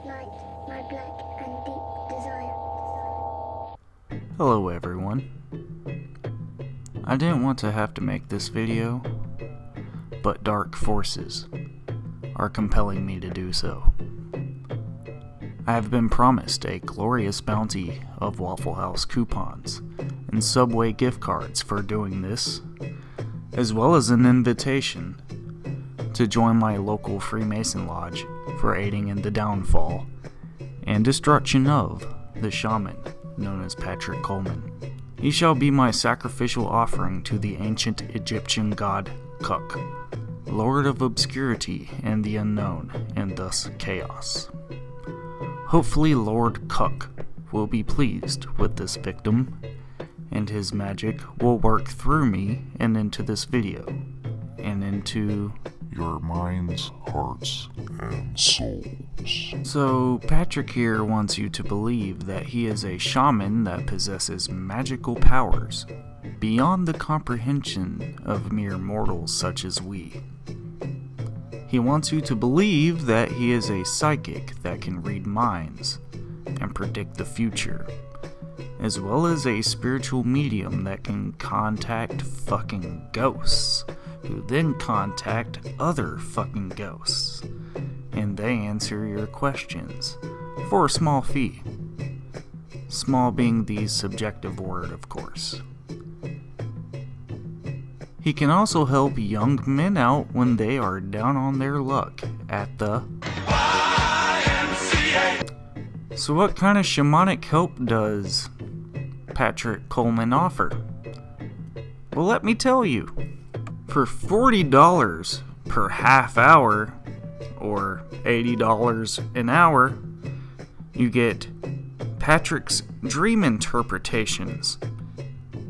ignite my black and deep desire. Hello everyone. I didn't want to have to make this video, but dark forces are compelling me to do so. I have been promised a glorious bounty of Waffle House coupons and Subway gift cards for doing this, as well as an invitation to join my local Freemason lodge for aiding in the downfall and destruction of the shaman known as Patrick Coleman. He shall be my sacrificial offering to the ancient Egyptian god Kuk, Lord of obscurity and the unknown, and thus chaos. Hopefully Lord Kuk will be pleased with this victim, and his magic will work through me and into this video, and into your minds, hearts, and souls. So Patrick here wants you to believe that he is a shaman that possesses magical powers beyond the comprehension of mere mortals such as we. He wants you to believe that he is a psychic that can read minds and predict the future, as well as a spiritual medium that can contact fucking ghosts, who then contact other fucking ghosts, and they answer your questions for a small fee. Small being the subjective word, of course. He can also help young men out when they are down on their luck at the YMCA. So what kind of shamanic help does Patrick Coleman offer? Well, let me tell you. For $40 per half hour, or $80 an hour, you get Patrick's dream interpretations.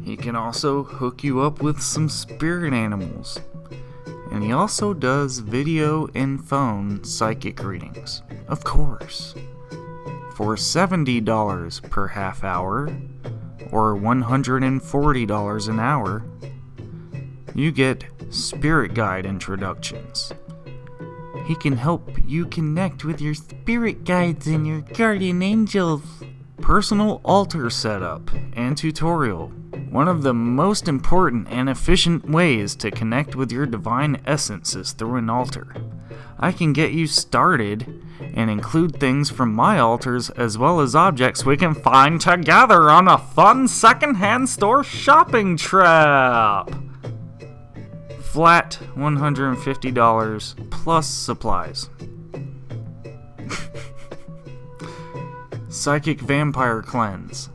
He can also hook you up with some spirit animals. And he also does video and phone psychic readings, of course. For $70 per half hour, or $140 an hour, you get spirit guide introductions. He can help you connect with your spirit guides and your guardian angels. Personal altar setup and tutorial. One of the most important and efficient ways to connect with your divine essence is through an altar. I can get you started and include things from my altars as well as objects we can find together on a fun secondhand store shopping trip. Flat $150 plus supplies. Psychic Vampire Cleanse.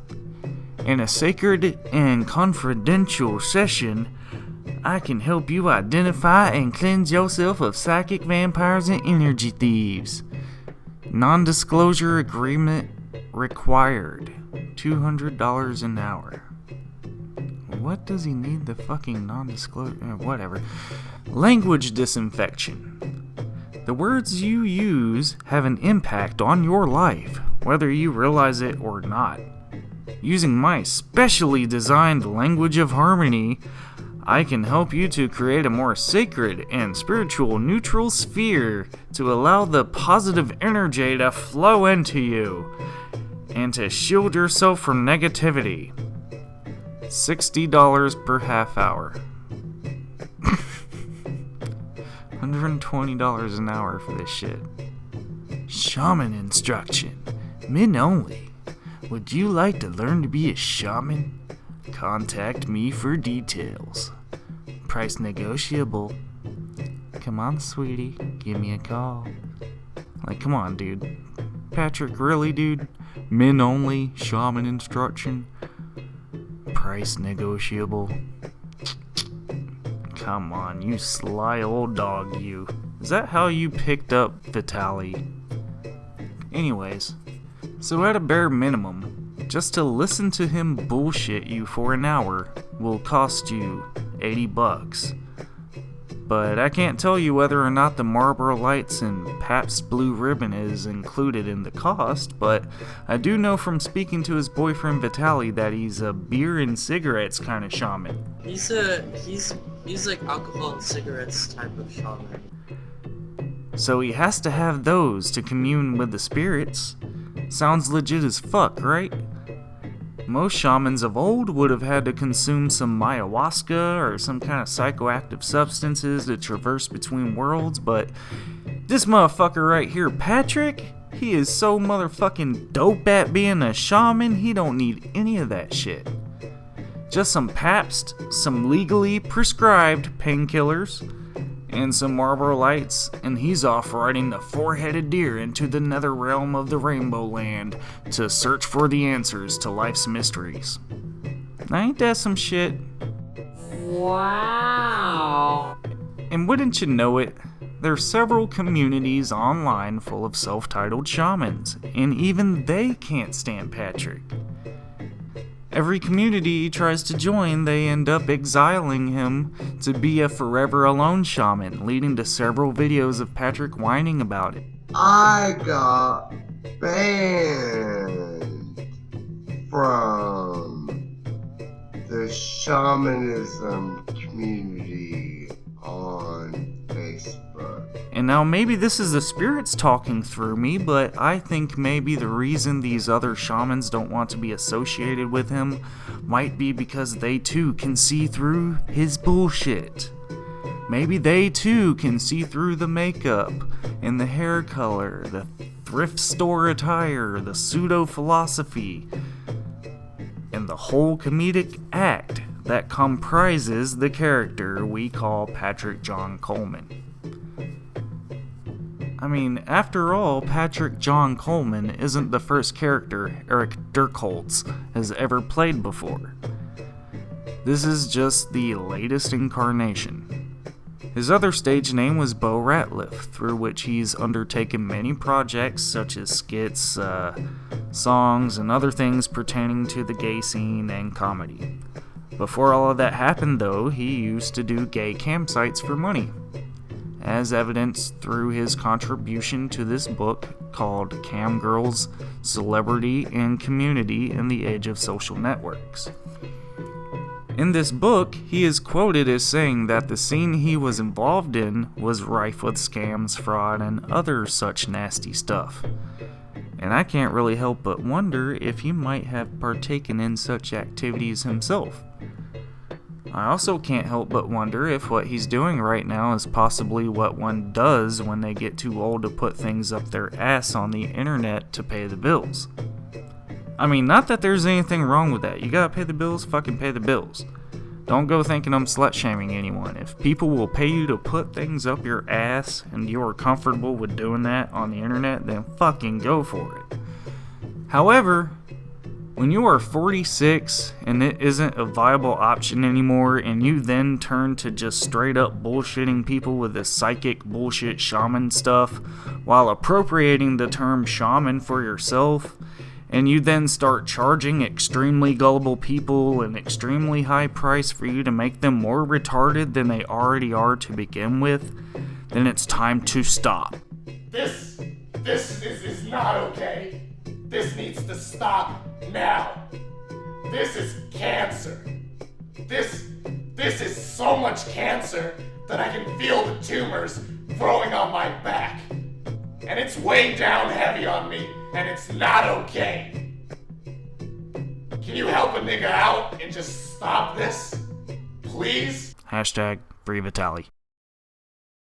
In a sacred and confidential session, I can help you identify and cleanse yourself of psychic vampires and energy thieves. Non-disclosure agreement required. $200 an hour. What does he need the fucking non-disclosure? Whatever. Language disinfection. The words you use have an impact on your life, whether you realize it or not. Using my specially designed language of harmony, I can help you to create a more sacred and spiritual neutral sphere to allow the positive energy to flow into you and to shield yourself from negativity. $60 per half hour. $120 an hour for this shit. Shaman instruction. Men only. Would you like to learn to be a shaman? Contact me for details. Price negotiable. Come on, sweetie. Give me a call. Like, come on, dude. Patrick, really, dude? Men only. Shaman instruction. Price negotiable. Come on, you sly old dog, you. Is that how you picked up Vitaly? Anyways, so at a bare minimum, just to listen to him bullshit you for an hour will cost you $80. But I can't tell you whether or not the Marlboro Lights and Pabst Blue Ribbon is included in the cost, but I do know from speaking to his boyfriend Vitaly that he's a beer and cigarettes kind of shaman. He's like alcohol and cigarettes type of shaman. so he has to have those to commune with the spirits. Sounds legit as fuck, right? Most shamans of old would have had to consume some ayahuasca or some kind of psychoactive substances to traverse between worlds, but this motherfucker right here, Patrick, he is so motherfucking dope at being a shaman, he don't need any of that shit. Just some Pabst, some legally prescribed painkillers, and some Marlboro Lights, and he's off riding the four-headed deer into the nether realm of the Rainbow Land to search for the answers to life's mysteries. Now ain't that some shit? Wow. And wouldn't you know it, there are several communities online full of self-titled shamans, and even they can't stand Patrick. Every community he tries to join, they end up exiling him to be a forever alone shaman, leading to several videos of Patrick whining about it. I got banned from the shamanism community on Facebook. And now maybe this is the spirits talking through me, but I think maybe the reason these other shamans don't want to be associated with him might be because they too can see through his bullshit. Maybe they too can see through the makeup and the hair color, the thrift store attire, the pseudo-philosophy, and the whole comedic act that comprises the character we call Patrick John Coleman. I mean, after all, Patrick John Coleman isn't the first character Eric Durchholz has ever played before. This is just the latest incarnation. His other stage name was Bo Ratliff, through which he's undertaken many projects such as skits, songs, and other things pertaining to the gay scene and comedy. Before all of that happened, though, he used to do gay campsites for money, as evidenced through his contribution to this book called Cam Girls, Celebrity and Community in the Age of Social Networks. In this book, he is quoted as saying that the scene he was involved in was rife with scams, fraud, and other such nasty stuff. And I can't really help but wonder if he might have partaken in such activities himself. I also can't help but wonder if what he's doing right now is possibly what one does when they get too old to put things up their ass on the internet to pay the bills. I mean, not that there's anything wrong with that. You gotta pay the bills, fucking pay the bills. Don't go thinking I'm slut-shaming anyone. If people will pay you to put things up your ass and you're comfortable with doing that on the internet, then fucking go for it. However, when you are 46 and it isn't a viable option anymore, and you then turn to just straight up bullshitting people with this psychic bullshit shaman stuff while appropriating the term shaman for yourself, and you then start charging extremely gullible people an extremely high price for you to make them more retarded than they already are to begin with, then it's time to stop. This is not okay. This needs to stop now. This is cancer. This is so much cancer that I can feel the tumors growing on my back. And it's weighing down heavy on me, and it's not okay. Can you help a nigga out and just stop this? Please? Hashtag Free Vitali.